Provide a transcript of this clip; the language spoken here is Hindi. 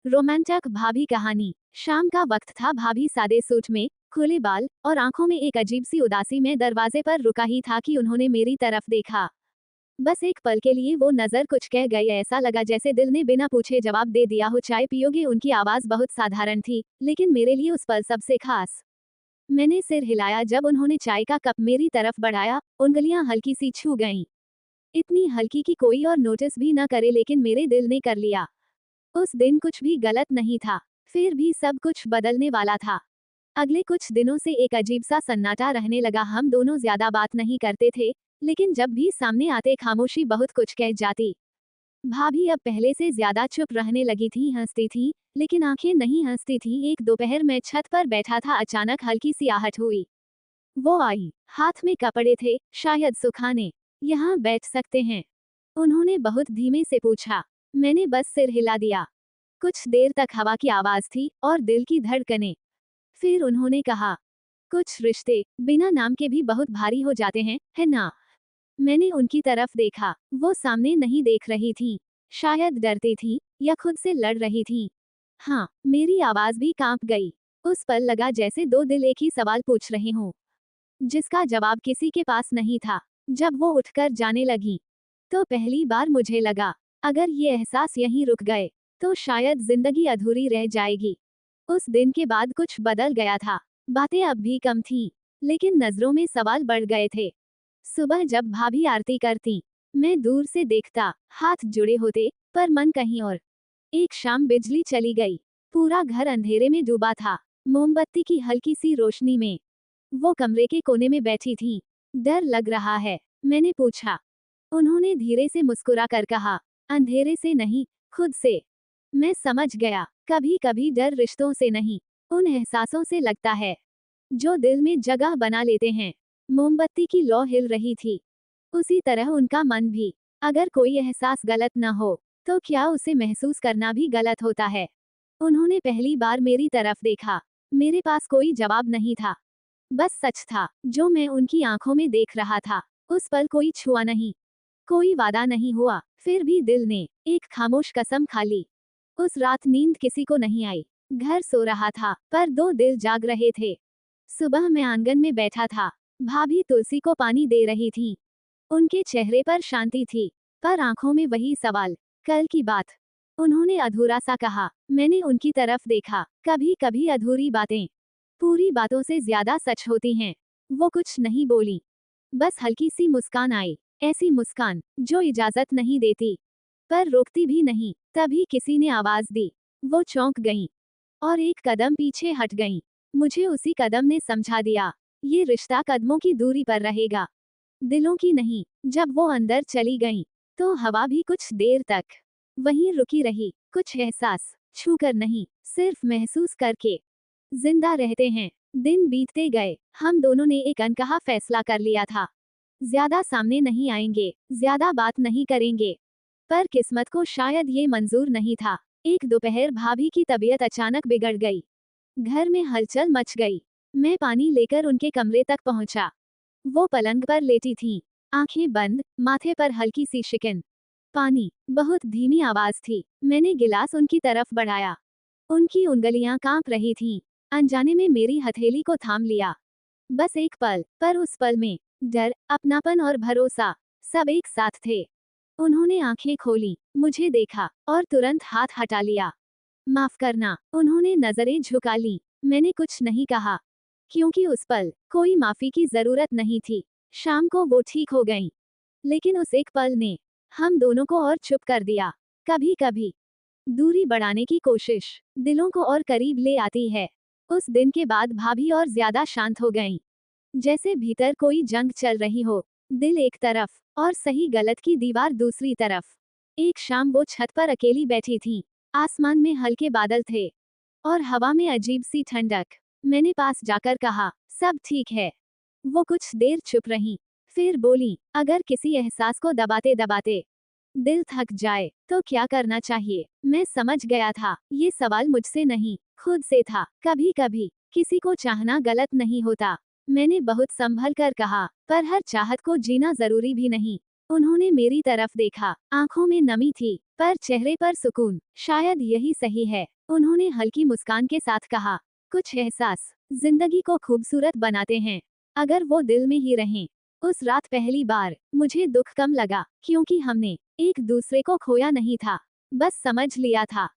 रोमांचक भाभी कहानी। शाम का वक्त था। भाभी सादे सूट में, खुले बाल और आंखों में एक अजीब सी उदासी में दरवाजे पर रुका ही था कि उन्होंने मेरी तरफ देखा। बस एक पल के लिए वो नजर कुछ कह गई। ऐसा लगा जैसे दिल ने बिना पूछे जवाब दे दिया हो। चाय पियोगे? उनकी आवाज बहुत साधारण थी, लेकिन मेरे लिए उस पल सबसे खास। मैंने सिर हिलाया जब उन्होंने चाय का कप मेरी तरफ बढ़ाया। उंगलियां हल्की सी छू गईं, इतनी हल्की कि कोई और नोटिस भी न करे, लेकिन मेरे दिल ने कर लिया। उस दिन कुछ भी गलत नहीं था, फिर भी सब कुछ बदलने वाला था। अगले कुछ दिनों से एक अजीब सा सन्नाटा रहने लगा। हम दोनों ज्यादा बात नहीं करते थे, लेकिन जब भी सामने आते खामोशी बहुत कुछ कह जाती। भाभी अब पहले से ज्यादा चुप रहने लगी थी। हंसती थी, लेकिन आंखें नहीं हंसती थी। एक दोपहर में छत पर बैठा था, अचानक हल्की सी आहट हुई। वो आई, हाथ में कपड़े थे, शायद सुखाने। यहाँ बैठ सकते हैं? उन्होंने बहुत धीमे से पूछा। मैंने बस सिर हिला दिया। कुछ देर तक हवा की आवाज थी और दिल की धड़कनें। फिर उन्होंने कहा, कुछ रिश्ते बिना नाम के भी बहुत भारी हो जाते हैं, है ना? मैंने उनकी तरफ देखा। वो सामने नहीं देख रही थी, शायद डरती थी या खुद से लड़ रही थी। हाँ, मेरी आवाज भी कांप गई। उस पल लगा जैसे दो दिल एक ही सवाल पूछ रहे हों, जिसका जवाब किसी के पास नहीं था। जब वो उठकर जाने लगी, तो पहली बार मुझे लगा, अगर ये एहसास यहीं रुक गए, तो शायद जिंदगी अधूरी रह जाएगी। उस दिन के बाद कुछ बदल गया था। बातें अब भी कम थीं, लेकिन नजरों में सवाल बढ़ गए थे। सुबह जब भाभी आरती करती, मैं दूर से देखता, हाथ जुड़े होते, पर मन कहीं और। एक शाम बिजली चली गई, पूरा घर अंधेरे में डूबा था। मोमबत्ती की हल्की सी रोशनी में वो कमरे के कोने में बैठी थी। डर लग रहा है? मैंने पूछा। उन्होंने धीरे से मुस्कुरा कर कहा, अंधेरे से नहीं, खुद से। मैं समझ गया, कभी कभी डर रिश्तों से नहीं, उन एहसासों से लगता है, जो दिल में जगह बना लेते हैं। मोमबत्ती की लौ हिल रही थी, उसी तरह उनका मन भी। अगर कोई एहसास गलत न हो, तो क्या उसे महसूस करना भी गलत होता है? उन्होंने पहली बार मेरी तरफ देखा। मेरे पास कोई जवाब नहीं था, बस सच था, जो मैं उनकी आंखों में देख रहा था। उस पल कोई छुआ नहीं, कोई वादा नहीं हुआ, फिर भी दिल ने एक खामोश कसम खा ली। उस रात नींद किसी को नहीं आई। घर सो रहा था, पर दो दिल जाग रहे थे। सुबह मैं आंगन में बैठा था, भाभी तुलसी को पानी दे रही थी। उनके चेहरे पर शांति थी, पर आंखों में वही सवाल, कल की बात। उन्होंने अधूरा सा कहा। मैंने उनकी तरफ देखा। कभी कभी अधूरी बातें पूरी बातों से ज्यादा सच होती हैं। वो कुछ नहीं बोली, बस हल्की सी मुस्कान आई, ऐसी मुस्कान जो इजाजत नहीं देती, पर रोकती भी नहीं। तभी किसी ने आवाज दी। वो चौंक गईं और एक कदम पीछे हट गईं। मुझे उसी कदम ने समझा दिया, ये रिश्ता कदमों की दूरी पर रहेगा, दिलों की नहीं। जब वो अंदर चली गईं, तो हवा भी कुछ देर तक वहीं रुकी रही। कुछ एहसास छूकर नहीं, सिर्फ महसूस करके जिंदा रहते हैं। दिन बीतते गए, हम दोनों ने एक अनकहा फैसला कर लिया था। ज्यादा सामने नहीं आएंगे, ज्यादा बात नहीं करेंगे। पर किस्मत को शायद ये मंजूर नहीं था। एक दोपहर भाभी की तबीयत अचानक बिगड़ गई। घर में हलचल मच गई। मैं पानी लेकर उनके कमरे तक पहुंचा। वो पलंग पर लेटी थीं, आंखें बंद, माथे पर हल्की सी शिकन। पानी, बहुत धीमी आवाज थी। मैंने गिलास उनकी तरफ बढ़ाया। उनकी उंगलियां कांप रही थीं। अनजाने में मेरी हथेली को थाम लिया। बस एक पल, पर उस पल में डर, अपनापन और भरोसा सब एक साथ थे। उन्होंने आंखें खोली, मुझे देखा और तुरंत हाथ हटा लिया। माफ करना, उन्होंने नजरें झुका ली। मैंने कुछ नहीं कहा, क्योंकि उस पल कोई माफी की जरूरत नहीं थी। शाम को वो ठीक हो गईं, लेकिन उस एक पल ने हम दोनों को और चुप कर दिया। कभी कभी दूरी बढ़ाने की कोशिश दिलों को और करीब ले आती है। उस दिन के बाद भाभी और ज्यादा शांत हो गईं, जैसे भीतर कोई जंग चल रही हो। दिल एक तरफ और सही गलत की दीवार दूसरी तरफ। एक शाम वो छत पर अकेली बैठी थी। आसमान में हल्के बादल थे और हवा में अजीब सी ठंडक। मैंने पास जाकर कहा, सब ठीक है? वो कुछ देर चुप रही, फिर बोली, अगर किसी एहसास को दबाते दबाते दिल थक जाए, तो क्या करना चाहिए? मैं समझ गया था, ये सवाल मुझसे नहीं, खुद से था। कभी कभी किसी को चाहना गलत नहीं होता। मैंने बहुत संभल कर कहा, पर हर चाहत को जीना जरूरी भी नहीं। उन्होंने मेरी तरफ देखा, आंखों में नमी थी, पर चेहरे पर सुकून। शायद यही सही है, उन्होंने हल्की मुस्कान के साथ कहा। कुछ एहसास जिंदगी को खूबसूरत बनाते हैं, अगर वो दिल में ही रहें। उस रात पहली बार मुझे दुख कम लगा, क्योंकि हमने एक दूसरे को खोया नहीं था, बस समझ लिया था।